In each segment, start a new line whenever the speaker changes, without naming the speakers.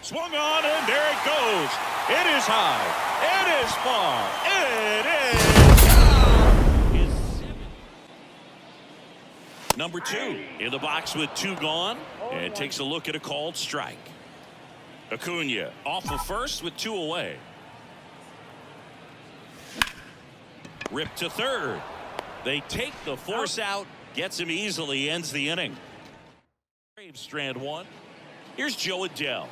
Swung on, and there it goes. It is high. It is far. It is number 2 in the box with 2 gone, and takes a look at a called strike. Acuna off of first with 2 away. Rip to third. They take the force out. Gets him easily. Ends the inning. Braves strand 1. Here's Jo Adell.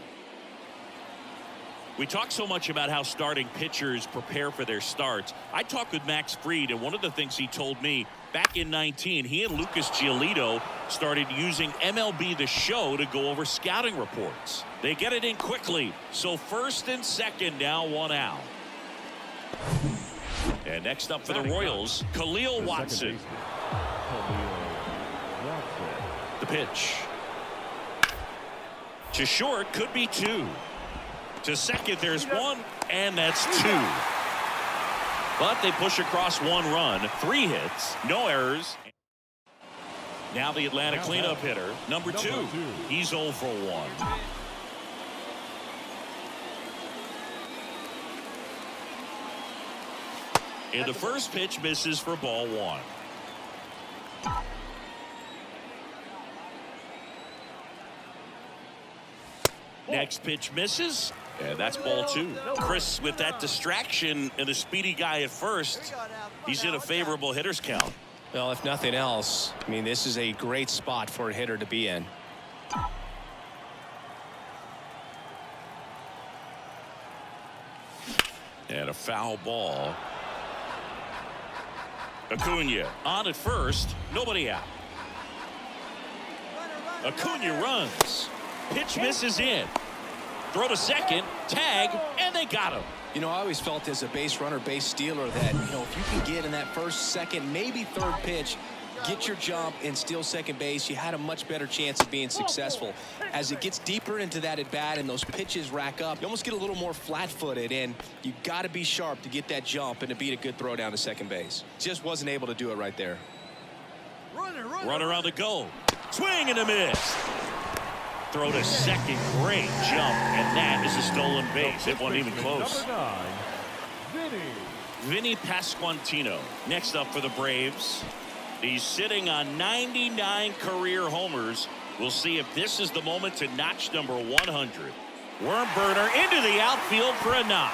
We talk so much about how starting pitchers prepare for their starts. I talked with Max Fried, and one of the things he told me back in 19, he and Lucas Giolito started using MLB The Show to go over scouting reports. They get it in quickly, so first and second now 1 out. And next up for the Royals, Khalil Watson. The pitch. To short, could be 2. To second, there's 1, and that's 2. But they push across 1 run, 3 hits, no errors. Now the Atlanta cleanup hitter, number 2. He's 0 for 1. And the first pitch misses for ball 1. Next pitch misses, and that's ball 2. Chris, with that distraction and a speedy guy at first, he's in a favorable hitter's count.
Well, if nothing else, I mean, this is a great spot for a hitter to be in.
And a foul ball. Acuna on at first, nobody out. Acuna runs. Pitch misses in. Throw to second, tag, and they got him.
You know, I always felt as a base runner, base stealer that, you know, if you can get in that first, second, maybe third pitch, get your jump and steal second base, you had a much better chance of being successful. As it gets deeper into that at bat and those pitches rack up, you almost get a little more flat-footed, and you got to be sharp to get that jump and to beat a good throw down to second base. Just wasn't able to do it right there.
Runner on the go. Swing and a miss. Throw to second, great jump, and that is a stolen base. It wasn't even close. Vinny Pasquantino next up for the Braves. He's sitting on 99 career homers. We'll see if this is the moment to notch number 100. Worm burner into the outfield for a knock.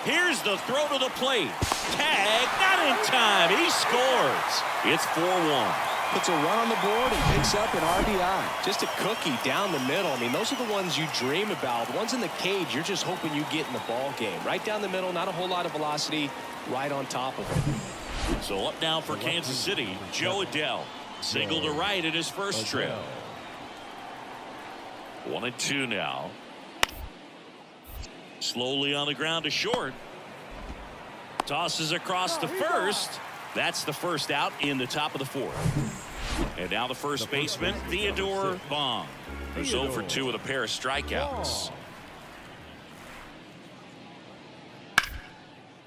Here's the throw to the plate. Tag, not in time. He scores. It's 4-1.
Puts a run on the board and picks up an RBI. Just a cookie down the middle. I mean, those are the ones you dream about. The ones in the cage, you're just hoping you get in the ball game. Right down the middle, not a whole lot of velocity, right on top of it.
So up now for Kansas City, Jo Adell. Single to right in his first trip. 1-2 now. Slowly on the ground to short. Tosses across to first. That's the first out in the top of the 4th. And now the first baseman, Theodore Bong, who's 0 for 2 with a pair of strikeouts.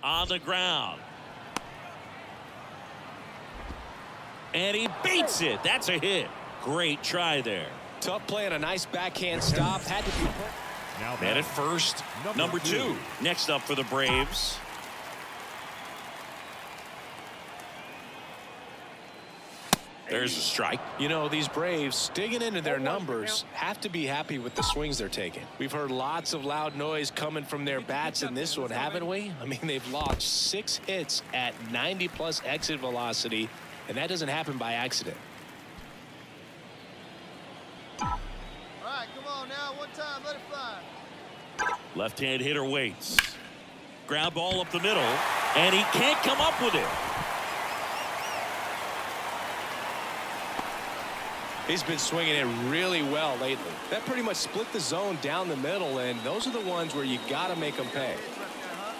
On the ground. And he beats it. That's a hit. Great try there.
Tough play and a nice backhand stop. Had to be.
Man at first, number 2. Next up for the Braves. There's a strike.
You know, these Braves, digging into their numbers, have to be happy with the swings they're taking. We've heard lots of loud noise coming from their bats in this one, haven't we? I mean, they've logged 6 hits at 90+ exit velocity, and that doesn't happen by accident.
All right, come on now, one time, let it fly.
Left-hand hitter waits. Ground ball up the middle, and he can't come up with it.
He's been swinging it really well lately. That pretty much split the zone down the middle, and those are the ones where you got to make them pay.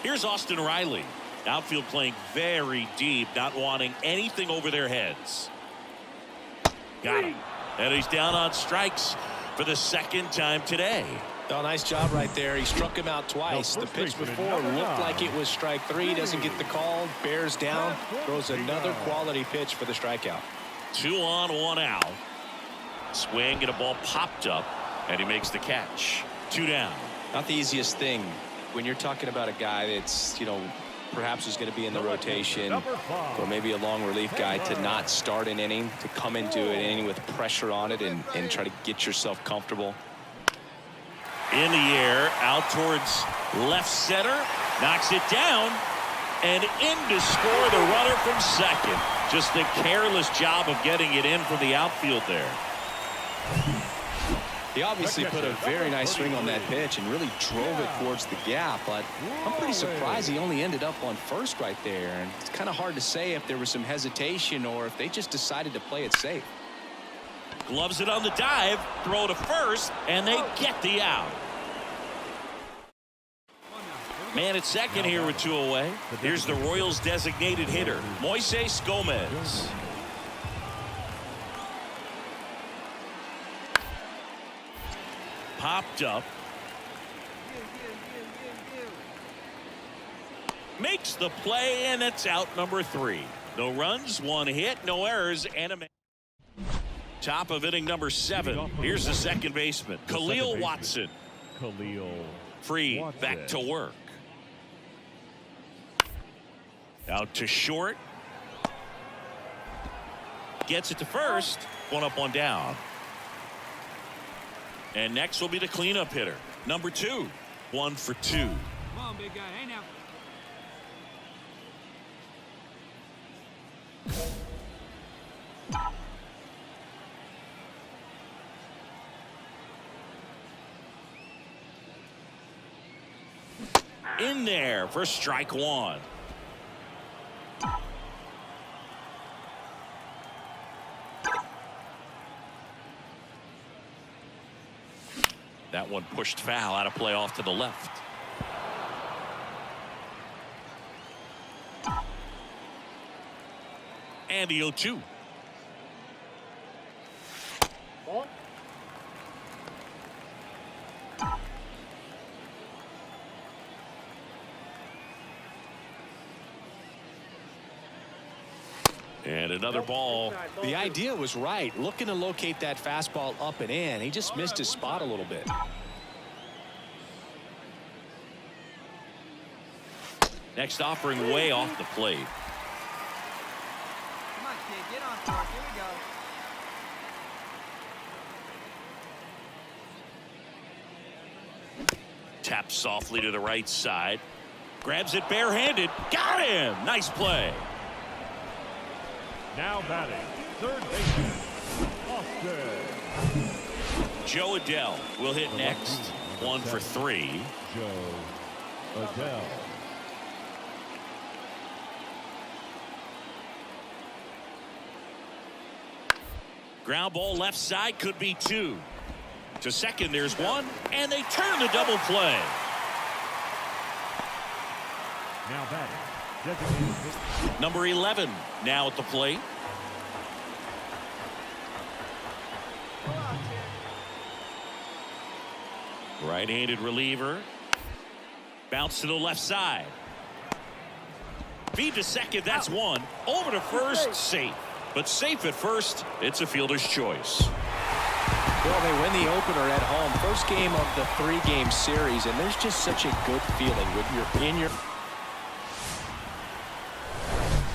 Here's Austin Riley. Outfield playing very deep, not wanting anything over their heads. Got him. And he's down on strikes for the second time today.
Oh, nice job right there. He struck him out twice. The pitch before looked like it was strike 3. Doesn't get the call. Bears down. Throws another quality pitch for the strikeout.
2 on, 1 out. Swing and a ball popped up, and he makes the catch. 2 down.
Not the easiest thing when you're talking about a guy that's, perhaps is going to be in the rotation or maybe a long relief guy, to not start an inning, to come into an inning with pressure on it and try to get yourself comfortable.
In the air, out towards left center, knocks it down, and in to score the runner from second. Just a careless job of getting it in from the outfield there.
He obviously put a very nice swing on that pitch and really drove it towards the gap, but I'm pretty surprised he only ended up on first right there. And it's kind of hard to say if there was some hesitation or if they just decided to play it safe.
Gloves it on the dive, throw to first, and they get the out. Man at second here with 2 away. Here's the Royals designated hitter, Moises Gomez. Popped up. Makes the play, and it's out number 3. No runs, 1 hit, no errors, and a top of inning number 7. Here's the second baseman, Khalil Watson. Free, back to work. Out to short. Gets it to first. 1 up, 1 down. And next will be the cleanup hitter, number 2. 1 for 2.
Come on, big guy. Hey, now.
In there for strike 1. That one pushed foul, out of play, off to the left. And the 0-2. And another ball.
The idea was right, looking to locate that fastball up and in. He just missed his spot a little bit.
Next offering way off the plate.
Come on, kid. Get on for it. Here we go.
Taps softly to the right side. Grabs it barehanded. Got him. Nice play.
Now batting, third baseman, Austin.
Joe Adell will hit next. 1 for 3.
Joe Adell.
Ground ball left side, could be 2. To second, there's 1, and they turn the double play.
Now batting, designated hitter.
Number 11 now at the plate. Right-handed reliever. Bounce to the left side. Feed to second, that's 1. Over to first, safe. But safe at first, it's a fielder's choice.
Well, they win the opener at home. First game of the 3-game series, and there's just such a good feeling when you're in your...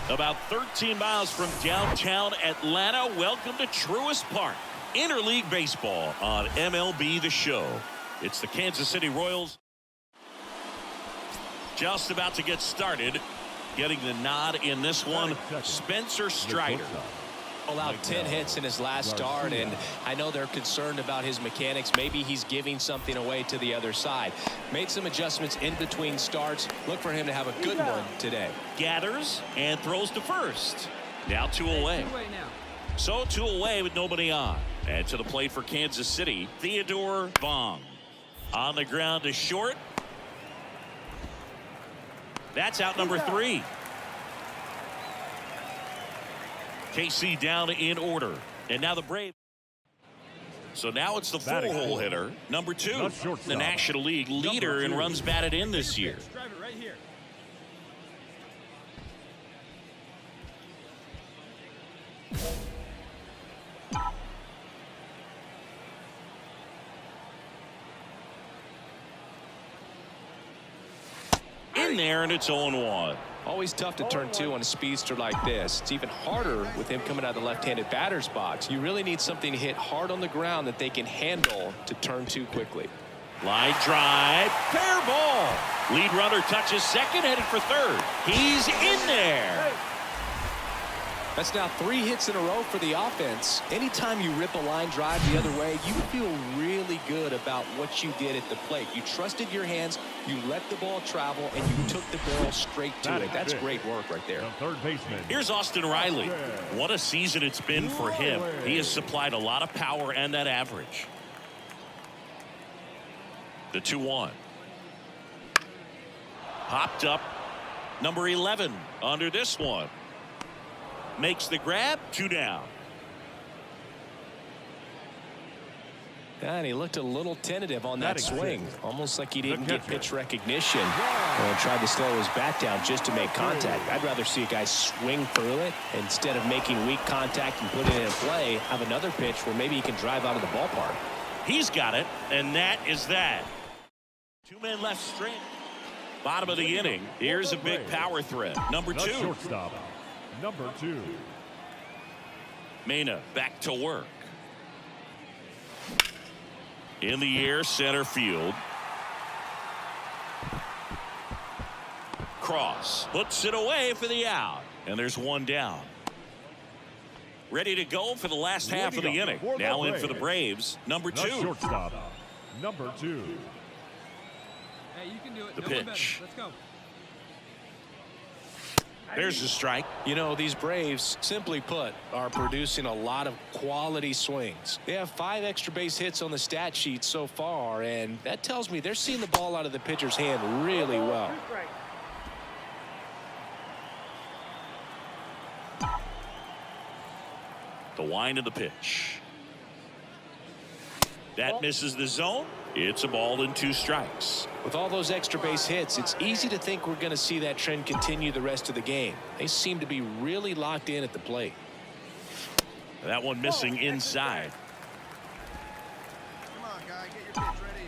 About 13 miles from downtown Atlanta, welcome to Truist Park. Interleague Baseball on MLB The Show. It's the Kansas City Royals. Just about to get started. Getting the nod in this one, Spencer Strider.
Allowed 10 hits in his last start, and I know they're concerned about his mechanics. Maybe he's giving something away to the other side. Made some adjustments in between starts. Look for him to have a good one today.
Gathers and throws to first. Now 2 away. So 2 away with nobody on. And to the plate for Kansas City, Theodore Vaughn. On the ground to short. That's out number 3. KC down in order. And now the Braves. So now it's the 4-hole hitter, number 2, the National League leader in runs batted in this year.
Drive it right here.
in there, and it's 0-1.
Always tough to turn two on a speedster like this. It's even harder with him coming out of the left-handed batter's box. You really need something to hit hard on the ground that they can handle to turn two quickly.
Line drive, fair ball. Lead runner touches second, headed for third. He's in there.
That's now 3 hits in a row for the offense. Anytime you rip a line drive the other way, you feel really good about what you did at the plate. You trusted your hands, you let the ball travel, and you took the barrel straight to it. That's great work right there.
The third baseman.
Here's Austin Riley. What a season it's been for him. He has supplied a lot of power and that average. The 2-1. Popped up. Number 11 under this one. Makes the grab, 2 down.
And he looked a little tentative on that swing. Almost like he didn't get pitch recognition.
Wow.
And tried to slow his bat down just to make contact. I'd rather see a guy swing through it instead of making weak contact and putting it in play. Have another pitch where maybe he can drive out of the ballpark.
He's got it, and that is that. 2 men left straight. Bottom of the inning. Here's a big power threat. Number
The
2.
shortstop. Number 2.
Mena back to work. In the air, center field. Cross puts it away for the out, and there's 1 down. Ready to go for the last half of the inning. Now in for the Braves. Number
The
2.
shortstop. Number 2.
Hey, you can do it.
The
No one better.
pitch.
Let's go.
There's the strike.
You know, these Braves, simply put, are producing a lot of quality swings. They have 5 extra base hits on the stat sheet so far, and that tells me they're seeing the ball out of the pitcher's hand really well.
The wind of the pitch. That misses the zone. It's a ball and 2 strikes.
With all those extra base hits, it's easy to think we're going to see that trend continue the rest of the game. They seem to be really locked in at the plate.
That one missing inside.
Come on, guy. Get your pitch ready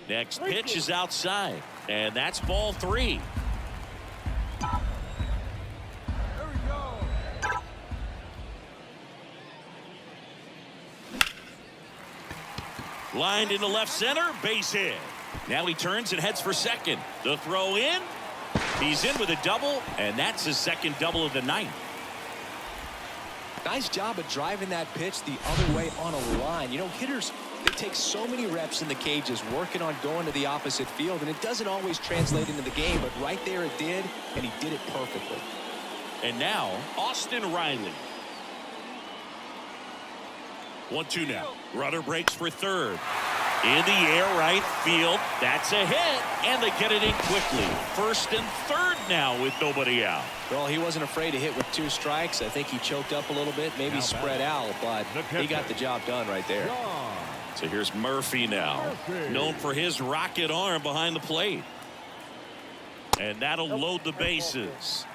here.
Next pitch is outside, and that's ball 3.
There we go.
Lined into left center, base hit. Now he turns and heads for second. The throw in. He's in with a double, and that's his second double of the night.
Nice job of driving that pitch the other way on a line. You know, hitters, they take so many reps in the cages working on going to the opposite field, and it doesn't always translate into the game, but right there it did, and he did it perfectly.
And now, Austin Riley. 1-2 now. Runner breaks for third. In the air, right field. That's a hit, and they get it in quickly. First and third now with nobody out.
Well, he wasn't afraid to hit with 2 strikes. I think he choked up a little bit, maybe
Now
spread out, but he got the job done right there.
John.
So here's Murphy now.
Murphy.
Known for his rocket arm behind the plate. And that'll load the bases.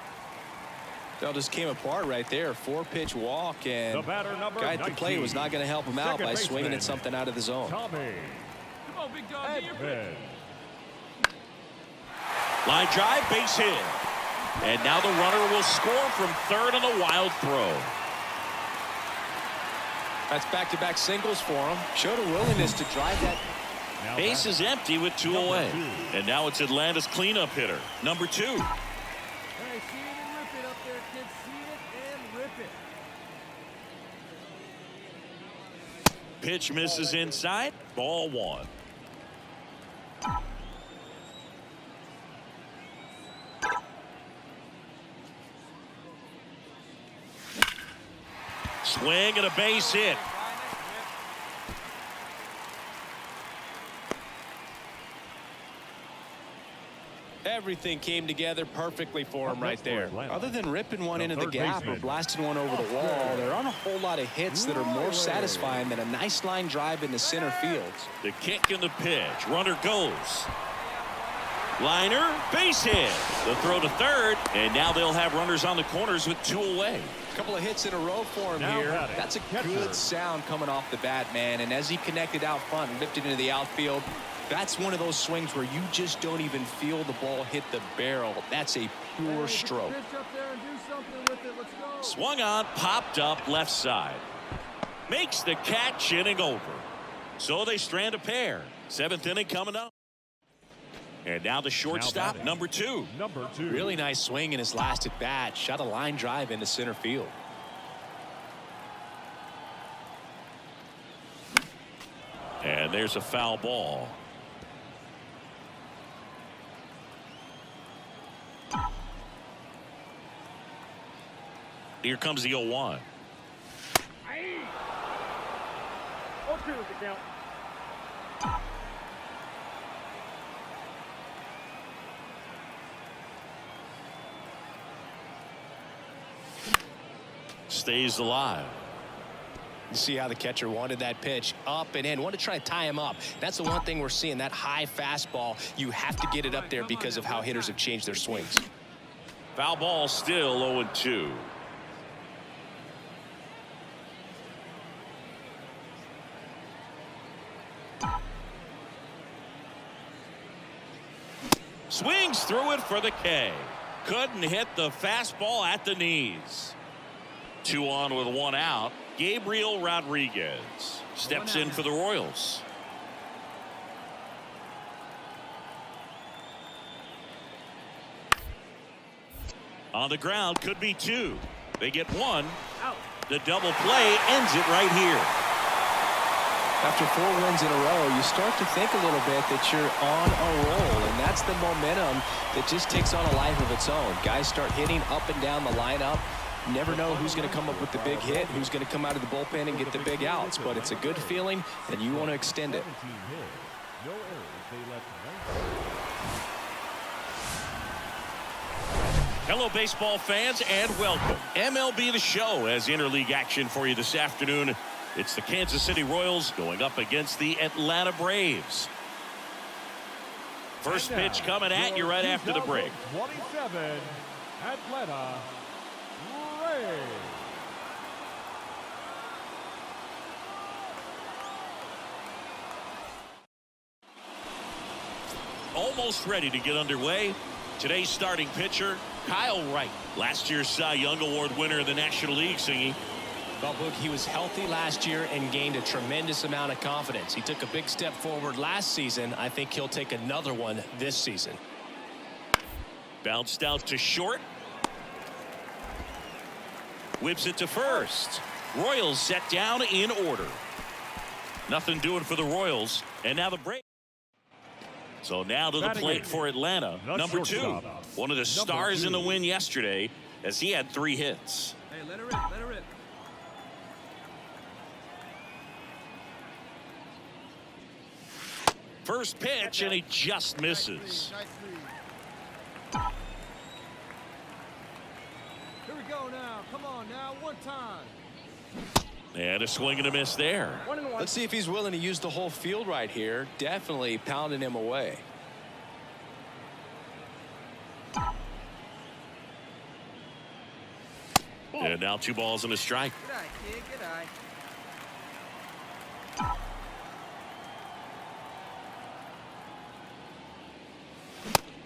That just came apart right there. 4-pitch walk,
The
and
batter number
guy at the plate
19.
was not going to help him out
Second
by swinging
baseman.
at something out of the zone.
Tommy
Come on, big dog. Get your pitch.
Edman.
Line drive, base hit. And now the runner will score from third on a wild throw.
That's back-to-back singles for him. Showed a willingness to drive that.
Now
Base
batting.
is empty with 2
Number
away.
2.
And now it's Atlanta's cleanup hitter, number 2.
Hey, see it and rip it up there, kids. See it and rip it.
Pitch misses inside. Ball 1. Swing and a base hit.
Everything came together perfectly for him
Up
right
next for
there.
Atlanta.
Other than ripping one
The
into the
third
gap or
baseman.
blasting one over the wall, there aren't a whole lot of hits that are more satisfying than a nice line drive into center field.
The kick and the pitch. Runner goes. Liner, base hit. The throw to third, and now they'll have runners on the corners with 2 away.
A couple of hits in a row for him
Now
here.
batting,
That's a
catcher.
good sound coming off the bat, man. And as he connected out front and lifted into the outfield, that's one of those swings where you just don't even feel the ball hit the barrel. That's a pure stroke.
Pitch up there and do something with it. Let's go.
Swung on, popped up left side. Makes the catch, inning over. So they strand a pair. 7th inning coming up. And now the shortstop,
batting.
number 2.
Number 2.
Really nice swing in his last at bat. Shot a line drive into center field.
And there's a foul ball. Here comes the 0-1. Stays alive.
You see how the catcher wanted that pitch up and in. Wanted to try to tie him up. That's the one thing we're seeing, that high fastball. You have to get it up there because of how hitters have changed their swings.
Foul ball, still 0-2. Swings through it for the K. Couldn't hit the fastball at the knees. 2 on with 1 out. Gabriel Rodriguez steps in for the Royals. On the ground, could be 2. They get 1. The double play ends it right here.
After 4 wins in a row, you start to think a little bit that you're on a roll, and that's the momentum that just takes on a life of its own. Guys start hitting up and down the lineup. Never know who's going to come up with the big hit, who's going to come out of the bullpen and get the big outs, but it's a good feeling, and you want to extend it.
17 hits. No errors. They left 19.
Hello, baseball fans, and welcome. MLB The Show has interleague action for you this afternoon. It's the Kansas City Royals going up against the Atlanta Braves. First
And now,
pitch coming at you right after the break.
27, Atlanta Braves.
Almost ready to get underway. Today's starting pitcher, Kyle Wright. Last year's Cy Young Award winner in the National League, Singy.
Well, Boog, he was healthy last year and gained a tremendous amount of confidence. He took a big step forward last season. I think he'll take another one this season.
Bounced out to short. Whips it to first. Royals set down in order. Nothing doing for the Royals. And now the break. So now to the
Batting
plate
eighth,
for Atlanta.
the
Number 2.
shortstop,
One of the stars in the
2.
win yesterday as he had 3 hits.
Hey, let her rip, let her rip.
First pitch, and he just misses.
Nice lead.
Here we go now. Come on now, one time.
And a swing and a miss there.
Let's see if he's willing to use the whole field right here. Definitely pounding him away.
And now 2 balls and a strike.
Good eye, kid. Good eye.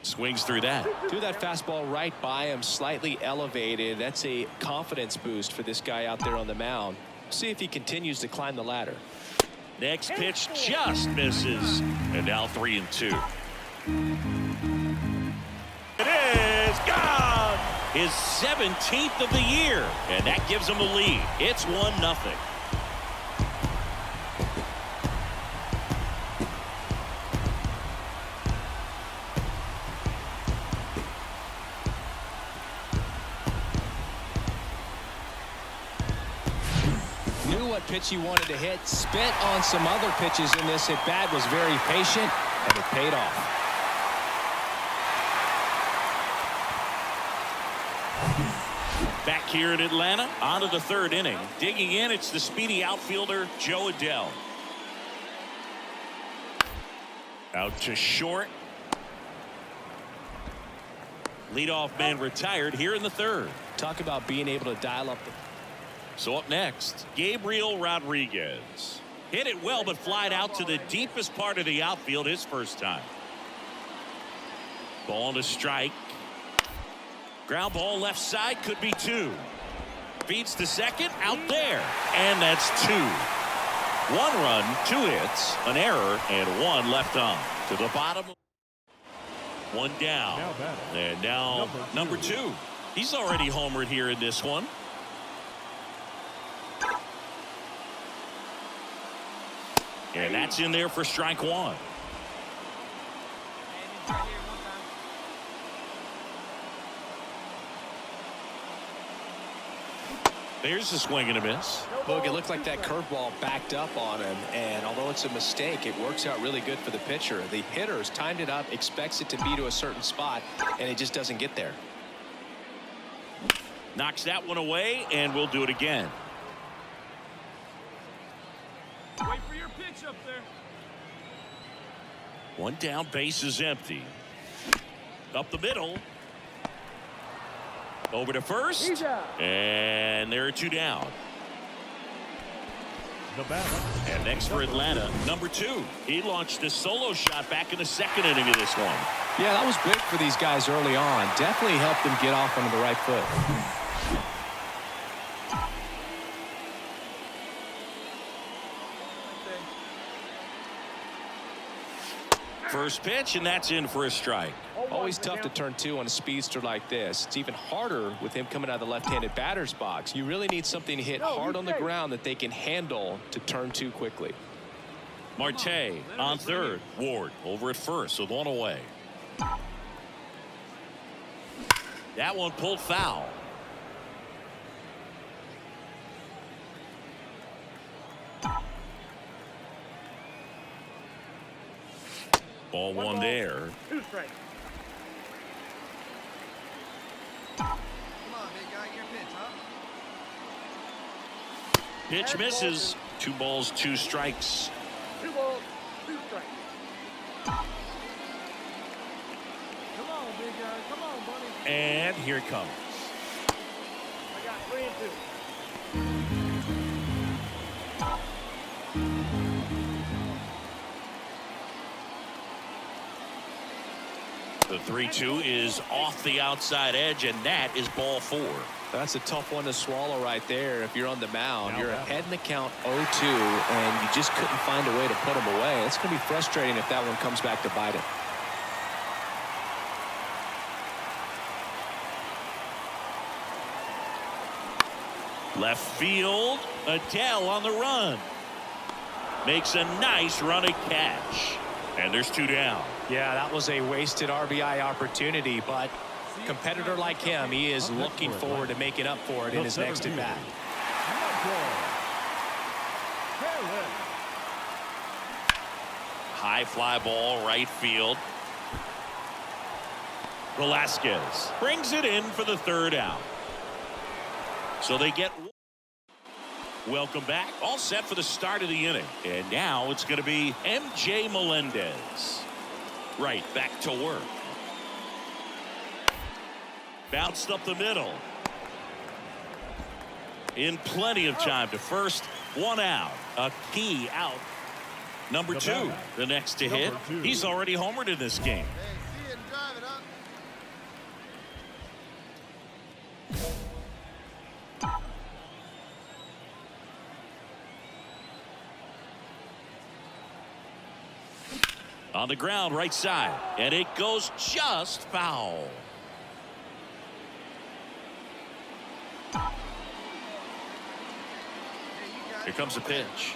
Swings through that.
Threw that fastball right by him, slightly elevated. That's a confidence boost for this guy out there on the mound. See if he continues to climb the ladder.
Next pitch just misses. And now 3-2. It is gone. His 17th of the year. And that gives him the lead. It's 1-0.
Knew what pitch he wanted to hit. Spit on some other pitches in this at bat. Was very patient, and it paid off.
Back here in Atlanta, on to the 3rd inning. Digging in, it's the speedy outfielder, Joe Adell. Out to short. Leadoff man retired here in the third.
Talk about being able to dial up the...
So up next, Gabriel Rodriguez. Hit it well, but flied out to the deepest part of the outfield his first time. Ball to strike. Ground ball left side, could be 2. Feeds to second, out there. And that's 2. 1 run, 2 hits, an error, and 1 left on. To the bottom. 1 down.
Now batting.
And now number 2. He's already homered here in this one. And that's in there for strike 1. There's a swing and a miss.
Boog, it looked like that curveball backed up on him, and although it's a mistake, it works out really good for the pitcher. The hitter's timed it up, expects it to be to a certain spot, and it just doesn't get there.
Knocks that one away, and we'll do it again.
Wait for your pitch up there.
1 down, base is empty. Up the middle. Over to first. And there are 2 down.
The batter.
And next for Atlanta, number 2. He launched a solo shot back in the second inning of this one.
Yeah, that was big for these guys early on. Definitely helped them get off onto the right foot.
First pitch, and that's in for a strike.
Always tough to turn 2 on a speedster like this. It's even harder with him coming out of the left-handed batter's box. You really need something to hit hard on the ground that they can handle to turn 2 quickly.
Marte on third. Ward over at first with 1 away. That one pulled foul. Ball 1 there.
2 strikes. Come on, big guy, your pitch, huh?
Pitch misses. 2 balls, 2 strikes.
2 balls, 2 strikes.
Come on, big guy. Come on, buddy.
And here it comes.
I got 3 and 2.
The 3-2 is off the outside edge, and that is ball 4.
That's a tough one to swallow right there. If you're on the mound, you're ahead in the count 0-2, and you just couldn't find a way to put him away. It's going to be frustrating if that one comes back to bite him.
Left field, Adele on the run. Makes a nice running catch. And there's 2 down.
Yeah, that was a wasted RBI opportunity, but a competitor like him, he is looking forward to making up for it in his next at bat.
High fly ball, right field. Velasquez brings it in for the 3rd out. So they get... Welcome back. All set for the start of the inning. And now it's going to be MJ Melendez. Right, back to work. Bounced up the middle. In plenty of time to first. 1 out. A key out. Number 2, the next to hit. He's already homered in this game.
Hey, see it and drive it, huh?
On the ground, right side. And it goes just foul. Here comes the pitch.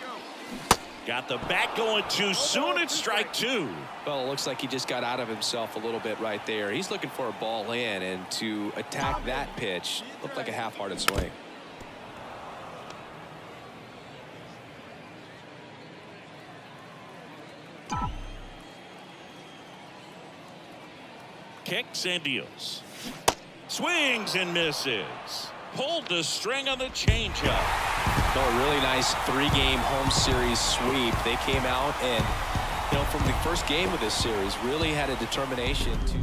Got the bat going too soon. It's strike 2.
Well, it looks like he just got out of himself a little bit right there. He's looking for a ball in, and to attack that pitch looked like a half-hearted swing.
Kicks and deals. Swings and misses. Pulled the string on the changeup.
Oh, a really nice 3-game home series sweep. They came out and, from the first game of this series, really had a determination to